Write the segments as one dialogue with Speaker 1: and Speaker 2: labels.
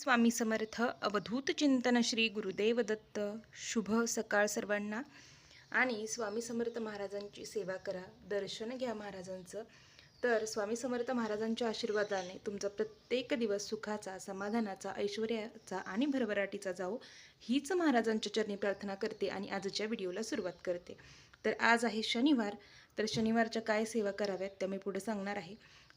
Speaker 1: स्वामी समर्थ अवधूत चिंतन श्री गुरुदेव दत्त. शुभ सकाळ सर्वांना. आणि स्वामी समर्थ महाराजांची सेवा करा, दर्शन घ्या महाराजांचं. तर स्वामी समर्थ महाराजांच्या आशीर्वादाने तुमचा प्रत्येक दिवस सुखाचा, समाधानाचा, ऐश्वर्याचा आणि भरभराटीचा जाओ, हीच महाराजांच्या चरणी प्रार्थना करते आणि आजच्या व्हिडिओला सुरुवात करते. तर आज आहे शनिवार. तर शनिवारच्या काय सेवा कराव्यात त्या मी पुढे सांगणार आहे.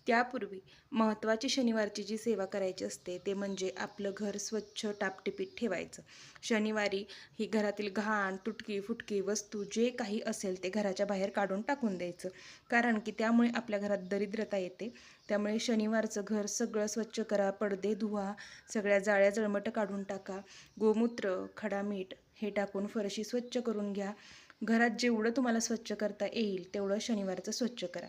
Speaker 1: त्यापूर्वी महत्त्वाची शनिवारची जी सेवा करायची असते ते म्हणजे आपलं घर स्वच्छ टापटिपीत ठेवायचं. शनिवारी ही घरातील घाण, तुटकी फुटकी वस्तू जे काही असेल ते घराच्या बाहेर काढून टाकून द्यायचं. कारण की त्यामुळे आपल्या घरात दरिद्रता येते. त्यामुळे शनिवारचं घर सगळं स्वच्छ करा, पडदे धुवा, सगळ्या जाळ्या जळमटं काढून टाका, गोमूत्र, खडा मीठ हे टाकून फरशी स्वच्छ करून घ्या. घरात जेवढं तुम्हाला स्वच्छ करता येईल तेवढं शनिवारचं स्वच्छ करा.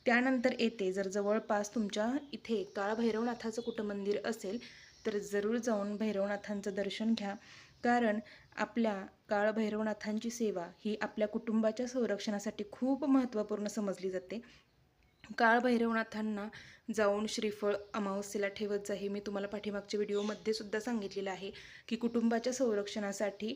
Speaker 1: त्यानंतर येते, जर जवळपास तुमच्या इथे काळभैरवनाथाचं कुठं मंदिर असेल तर जरूर जाऊन भैरवनाथांचं दर्शन घ्या. कारण आपल्या काळभैरवनाथांची सेवा ही आपल्या कुटुंबाच्या संरक्षणासाठी खूप महत्त्वपूर्ण समजली जाते. काळभैरवनाथांना जाऊन श्रीफळ अमावस्येला ठेवत जा. हे मी तुम्हाला पाठीमागच्या व्हिडिओमध्ये सुद्धा सांगितलेलं आहे की कुटुंबाच्या संरक्षणासाठी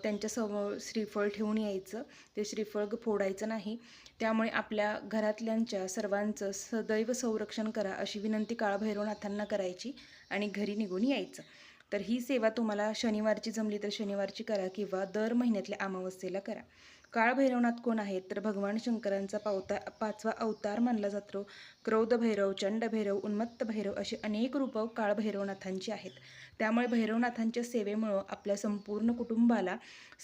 Speaker 1: त्यांच्या समोर श्रीफळ ठेवून यायचं. ते श्रीफळ फोडायचं नाही. त्यामुळे आपल्या घरातल्यांच्या सर्वांचं सदैव संरक्षण करा अशी विनंती काळभैरवनाथांना करायची आणि घरी निघून यायचं. तर ही सेवा तुम्हाला शनिवारची जमली तर शनिवारची करा किंवा दर महिन्यातल्या अमावस्येला करा. काळभैरवनाथ कोण आहेत तर भगवान शंकरांचा पाचवा अवतार मानला जातो. क्रोध भैरव, चंड भैरव, उन्मत्त भैरव अशी अनेक रूपं काळभैरवनाथांची आहेत. त्यामुळे भैरवनाथांच्या सेवेमुळं आपल्या संपूर्ण कुटुंबाला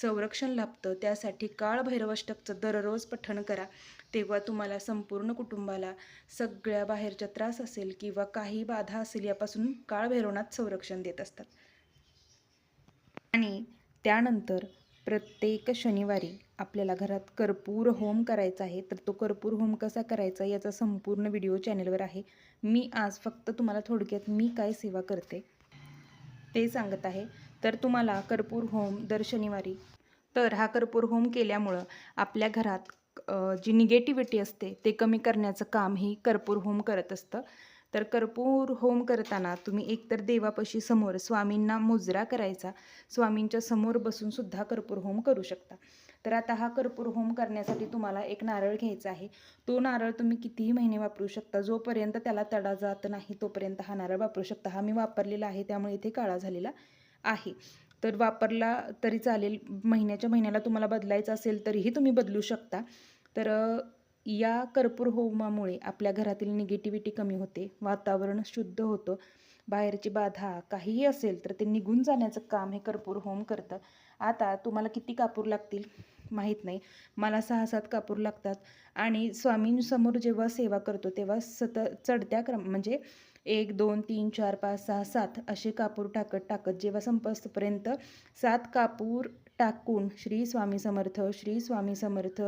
Speaker 1: संरक्षण लाभतं. त्यासाठी काळभैरवाष्टकचं दररोज पठण करा. तेव्हा तुम्हाला संपूर्ण कुटुंबाला सगळ्या बाहेरचा त्रास असेल किंवा काही बाधा असेल यापासून काळभैरवनाथ संरक्षण देत असतात. आणि त्यानंतर प्रत्येक शनिवारी आपल्याला घरात कर्पूर होम करायचा आहे. तर तो कर्पूर होम कसा करायचा याचा संपूर्ण व्हिडिओ चॅनलवर आहे. मी आज फक्त तुम्हाला थोडक्यात मी काय सेवा करते ते सांगत आहे. तर तुम्हाला कर्पूर होम दर शनिवारी, तर हा कर्पूर होम केल्यामुळं आपल्या घरात जी निगेटिव्हिटी असते ते कमी करण्याचं काम ही कर्पूर होम करत असतं. तर कर्पूर होम करताना तुम्ही एकतर देवापाशी समोर स्वामींना मुजरा करायचा, स्वामींच्या समोर बसून सुद्धा कर्पूर होम करू शकता. तर आता हा कर्पूर होम करण्यासाठी तुम्हाला एक नारळ घ्यायचा आहे. तो नारळ तुम्ही कितीही महिने वापरू शकता. जोपर्यंत त्याला तडा जात नाही तोपर्यंत हा नारळ वापरू शकता. हा मी वापरलेला आहे त्यामुळे इथे काळा झालेला आहे. तर वापरला तरी चालेल. महिन्याच्या महिन्याला तुम्हाला बदलायचं असेल तरीही तुम्ही बदलू शकता. तर या कर्पूर होमामुळे आपल्या घरातील निगेटिव्हिटी कमी होते, वातावरण शुद्ध होतं, बाहेरची बाधा काहीही असेल तर ते निघून जाण्याचं काम हे कर्पूर होम करतं. आता तुम्हाला किती कापूर लागतील माहीत नाही, मला 6-7 कापूर लागतात. आणि स्वामींसमोर जेव्हा सेवा करतो तेव्हा चढत्या म्हणजे 1 2 3 4 5 6 7 असे कापूर टाकत जेव्हा संपपर्यंत 7 कापूर टाकून श्री स्वामी समर्थ, श्री स्वामी समर्थ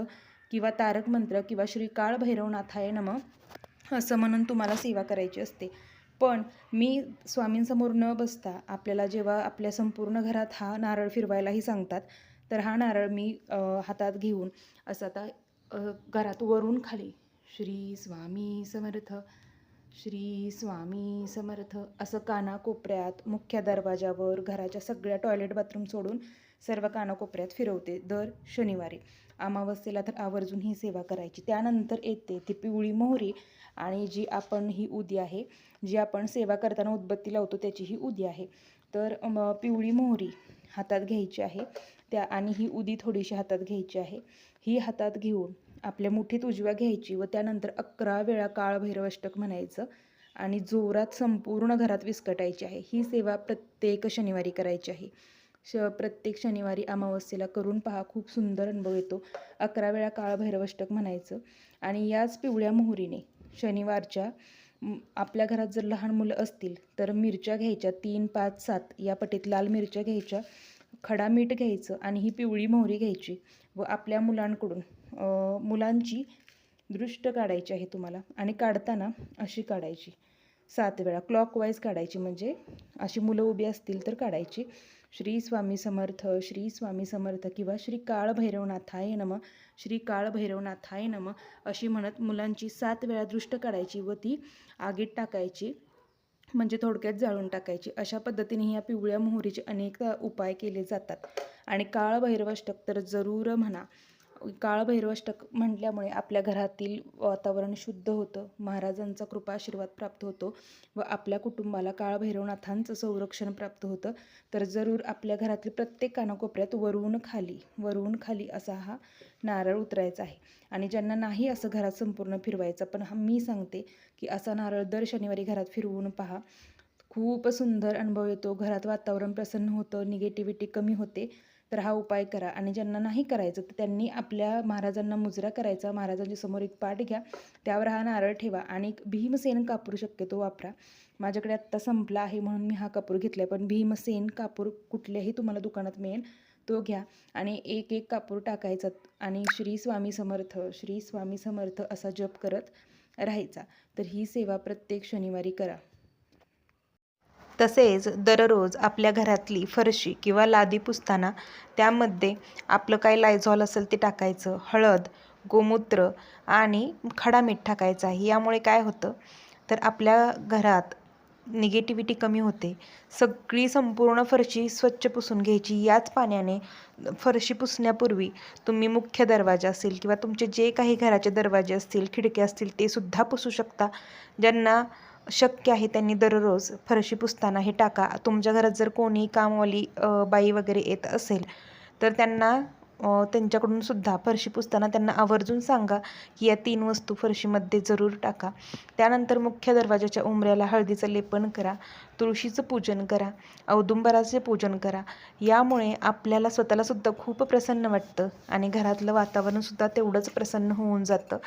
Speaker 1: किंवा तारक मंत्र किंवा श्री काळभैरवनाथाय नमः असं म्हणून तुम्हाला सेवा करायची असते. पण मी स्वामींसमोर न बसता आपल्याला जेव्हा आपल्या संपूर्ण घरात हा नारळ फिरवायलाही सांगतात, तर हा नारळ मी हातात घेऊन असं आता घरात वरून खाली श्री स्वामी समर्थ, श्री स्वामी समर्थ असं कानाकोपऱ्यात, मुख्य दरवाजावर, घराच्या सगळ्या टॉयलेट बाथरूम सोडून सर्व कानाकोपऱ्यात फिरवते दर शनिवारी. अमावस्येला तर आवर्जून ही सेवा करायची. त्यानंतर येते ती पिवळी मोहरी आणि जी आपण ही उदी आहे, जी आपण सेवा करताना उदबत्ती लावतो त्याची ही उदी आहे. तर पिवळी मोहरी हातात घ्यायची आहे आणि ही उदी थोडीशी हातात घ्यायची आहे. ही हातात घेऊन आपल्या मुठीत उजव्या घ्यायची व त्यानंतर 11 वेळा काळभैरवाष्टक म्हणायचं आणि जोरात संपूर्ण घरात विस्कटायची आहे. ही सेवा प्रत्येक शनिवारी करायची आहे. प्रत्येक शनिवारी अमावस्येला करून पहा, खूप सुंदर अनुभव येतो. 11 वेळा काळभैरवाष्टक म्हणायचं आणि याच पिवळ्या मोहरीने शनिवारच्या आपल्या घरात जर लहान मुलं असतील तर मिरच्या घ्यायच्या 3 5 7 या पटीत लाल मिरच्या घ्यायच्या, खडा मीठ घ्यायचं आणि ही पिवळी मोहरी घ्यायची व आपल्या मुलांकडून मुलांची दृष्ट काढायची आहे तुम्हाला. आणि काढताना अशी काढायची 7 वेळा क्लॉकवाईज काढायची, म्हणजे अशी मुलं उभी असतील तर काढायची. श्री स्वामी समर्थ, श्री स्वामी समर्थ किंवा श्री काळभैरवनाथाय नमः, श्री काळभैरवनाथाय नमः अशी म्हणत मुलांची 7 वेळा दृष्ट काढायची व ती आगीत टाकायची. म्हणजे थोडक्यात जाळून टाकायची. अशा पद्धतीने या पिवळ्या मोहरीचे अनेक उपाय केले जातात. आणि काळभैरवाष्टक तर जरूर म्हणा. काळभैरवाष्टक म्हटल्यामुळे आपल्या घरातील वातावरण शुद्ध होतं, महाराजांचा कृपा आशीर्वाद प्राप्त होतो व आपल्या कुटुंबाला काळभैरवनाथांचं संरक्षण प्राप्त होतं. तर जरूर आपल्या घरातील प्रत्येक कानाकोपऱ्यात वरून खाली असा हा नारळ उतरायचा आहे. आणि ज्यांना नाही असं घरात संपूर्ण फिरवायचं, पण मी सांगते की असा नारळ दर शनिवारी घरात फिरवून पहा. खूप सुंदर अनुभव येतो, घरात वातावरण प्रसन्न होतं, निगेटिव्हिटी कमी होते. तर हा उपाय करा. आणि ज्यांना नाही करायचं तर त्यांनी आपल्या महाराजांना मुजरा करायचा. महाराजांच्या समोर एक पाट घ्या, त्यावर हा नारळ ठेवा आणि भीमसेन कापूर शक्यतो वापरा. माझ्याकडे आत्ता संपला आहे म्हणून मी हा कापूर घेतला आहे, पण भीमसेन कापूर कुठल्याही तुम्हाला दुकानात मिळेल तो घ्या. आणि एक एक कापूर टाकायचा आणि श्री स्वामी समर्थ, श्री स्वामी समर्थ असा जप करत राहायचा. तर ही सेवा प्रत्येक शनिवारी करा. तसेच दररोज आपल्या घरातली फरशी किंवा लादी पुसताना त्यामध्ये आपलं काय लायझॉल असेल ते टाकायचं, हळद, गोमूत्र आणि खडा मीठ टाकायचं आहे. यामुळे काय होतं तर आपल्या घरात निगेटिव्हिटी कमी होते. सगळी संपूर्ण फरशी स्वच्छ पुसून घ्यायची. याच पाण्याने फरशी पुसण्यापूर्वी तुम्ही मुख्य दरवाजा असेल किंवा तुमचे जे काही घराचे दरवाजे असतील, खिडक्या असतील ते सुद्धा पुसू शकता. ज्यांना शक्य आहे त्यांनी दररोज फरशी पुसताना हे टाका. तुमच्या घरात जर कोणी कामवाली बाई वगैरे येत असेल तर त्यांना त्यांच्याकडून सुद्धा फरशी पुसताना त्यांना आवर्जून सांगा की या 3 वस्तू फरशीमध्ये जरूर टाका. त्यानंतर मुख्य दरवाजाच्या उंबऱ्याला हळदीचं लेपन करा, तुळशीचं पूजन करा, औदुंबराचे पूजन करा. यामुळे आपल्याला स्वतःला सुद्धा खूप प्रसन्न वाटतं आणि घरातलं वातावरणसुद्धा तेवढंच प्रसन्न होऊन जातं.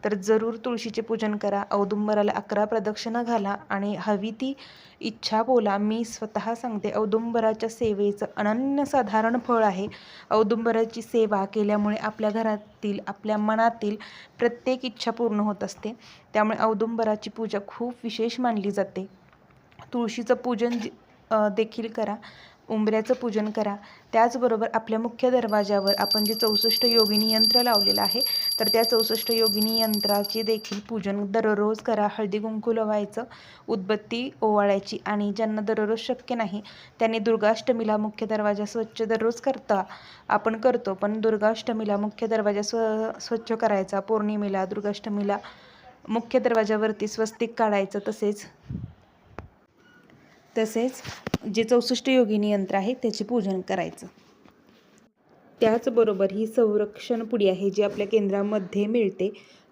Speaker 1: तर जरूर तुळशीचे पूजन करा, औदुंबराला 11 प्रदक्षिणा घाला आणि हवी ती इच्छा बोला. मी स्वतः सांगते, औदुंबराच्या सेवेचं अनन्यसाधारण फळ आहे. औदुंबराची सेवा केल्यामुळे आपल्या घरातील, आपल्या मनातील प्रत्येक इच्छा पूर्ण होत असते. त्यामुळे औदुंबराची पूजा खूप विशेष मानली जाते. तुळशीचं पूजन देखील करा, उंबऱ्याचं पूजन करा. त्याचबरोबर आपल्या मुख्य दरवाजावर आपण जे 64 योगिनी यंत्र लावलेलं आहे तर त्या 64 योगिनी यंत्राचे देखील पूजन दररोज करा. हळदी कुंकू लावायचं, उदबत्ती ओवाळायची. आणि ज्यांना दररोज शक्य नाही त्यांनी दुर्गाष्टमीला मुख्य दरवाजा स्वच्छ दररोज आपण करतो, पण दुर्गाष्टमीला मुख्य दरवाजा स्वच्छ करायचा. पौर्णिमेला, दुर्गाष्टमीला मुख्य दरवाजावरती स्वस्तिक काढायचं. तसेच जे 64 योगिनी यंत्र आहे त्याचे पूजन करायचं. त्याचबरोबर ही संरक्षण पुडी आहे जी आपल्या केंद्रामध्ये मिळते.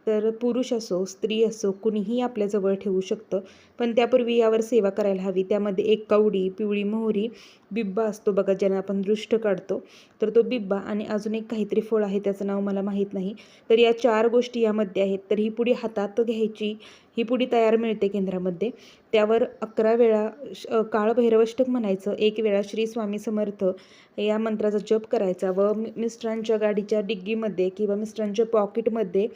Speaker 1: तर पुरुष असो, स्त्री असो, कुणीही आपल्याजवळ ठेवू शकतं. पण त्यापूर्वी यावर सेवा करायला हवी. त्यामध्ये एक कवडी, पिवळी मोहरी, बिब्बा असतो बघा ज्याने आपण दृष्ट काढतो, तर तो बिब्बा आणि अजून एक काहीतरी फळ आहे त्याचं नाव मला माहीत नाही. तर या 4 गोष्टी यामध्ये आहेत. तर ही पुडी हातात घ्यायची. ही पुडी तयार मिळते केंद्रामध्ये. त्यावर 11 वेळा काळभैरवाष्टक म्हणायचं, 1 वेळा श्री स्वामी समर्थ या मंत्राचा जप करायचा व मिस्टरांच्या गाडीच्या डिग्गीमध्ये किंवा मिस्टरांच्या पॉकेटमध्ये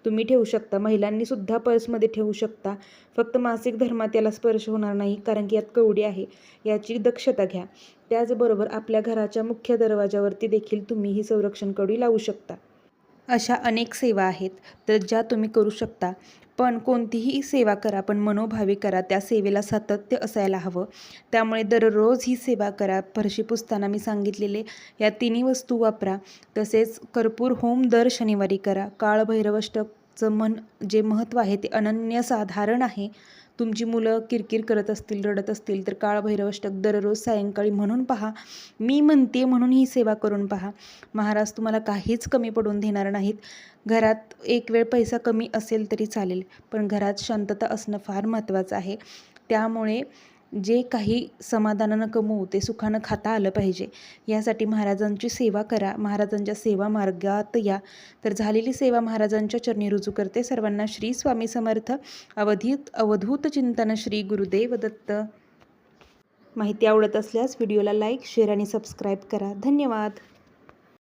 Speaker 1: तुम्ही ठेवू शकता. महिलांनी सुद्धा पर्समध्ये ठेवू शकता. फक्त मासिक धर्मात याला स्पर्श होणार नाही, कारण की यात कवडी आहे, याची दक्षता घ्या. त्याचबरोबर आपल्या घराच्या मुख्य दरवाजावरती देखील तुम्ही ही संरक्षण कवडी लावू शकता. अशा अनेक सेवा आहेत तर ज्या तुम्ही करू शकता. पण कोणतीही सेवा करा, पण मनोभावे करा. त्या सेवेला सातत्य असायला हवं. त्यामुळे दररोज ही सेवा करा. फरशी पुसताना मी सांगितलेले या 3 वस्तू वापरा. तसेच कर्पूर होम दर शनिवारी करा. काळभैरवाष्टकचं जे महत्त्व आहे ते अनन्यसाधारण आहे. तुमची मुलं किरकिर करत असतील, रडत असतील तर काळभैरवाष्टक दररोज सायंकाळी म्हणून पहा. मी म्हणते म्हणून ही सेवा करून पहा. महाराज तुम्हाला काहीच कमी पडून देणार नाहीत. घरात एक वेळ पैसा कमी असेल तरी चालेल, पण घरात शांतता असणं फार महत्त्वाचं आहे. त्यामुळे जे काही समाधानानं कमवू ते सुखानं खाता आलं पाहिजे. यासाठी महाराजांची सेवा करा. महाराजांच्या सेवा मार्गात या. तर झालेली सेवा महाराजांच्या चरणी रुजू करते. सर्वांना श्री स्वामी समर्थ. अवधूत चिंतन श्री गुरुदेव दत्त. माहिती आवडत असल्यास व्हिडिओला लाईक, शेअर आणि सबस्क्राईब करा. धन्यवाद.